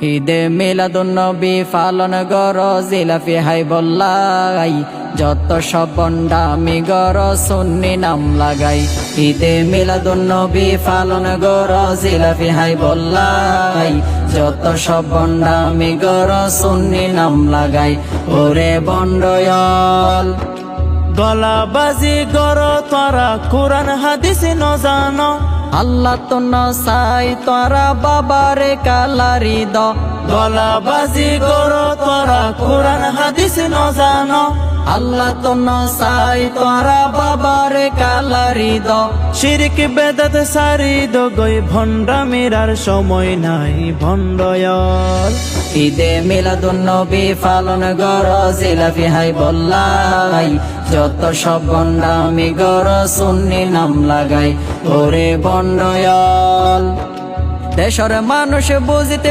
ঈদে মিলাদুন নবী পালন গর জিলাপি হাই বল্লাই যত সব বন্ডামি গর সুন্নি নাম লাগাই ঈদে মিলাদুন নবী পালন গর জিলাপি হাই বল্লাই যত সব বন্ডামি গর সুন্নি নাম লাগাই ওরে বন্ডয়ল গলাবাজি গর তোরা কোরআন হাদিস ন জানো আল্লাহ তো নসাই তোরা বাবারে কালারি দ গলাবাজি গর তোরা কোরআন হাদিস ন জানো আল্লাহ তো নসাই তোরা বাবারে কালারি দ শিরক বেদাত সারি দ গই ভণ্ডামির আর সময় নাই ভণ্ডয়ল ঈদে মিলাদুন নবী পালন গর জিলাপি হাই বল্লাই যত সব বন্ডামি গর সুন্নি নাম লাগাই ওরে বন্ডয়ল দেশের মানুষ বুঝিতে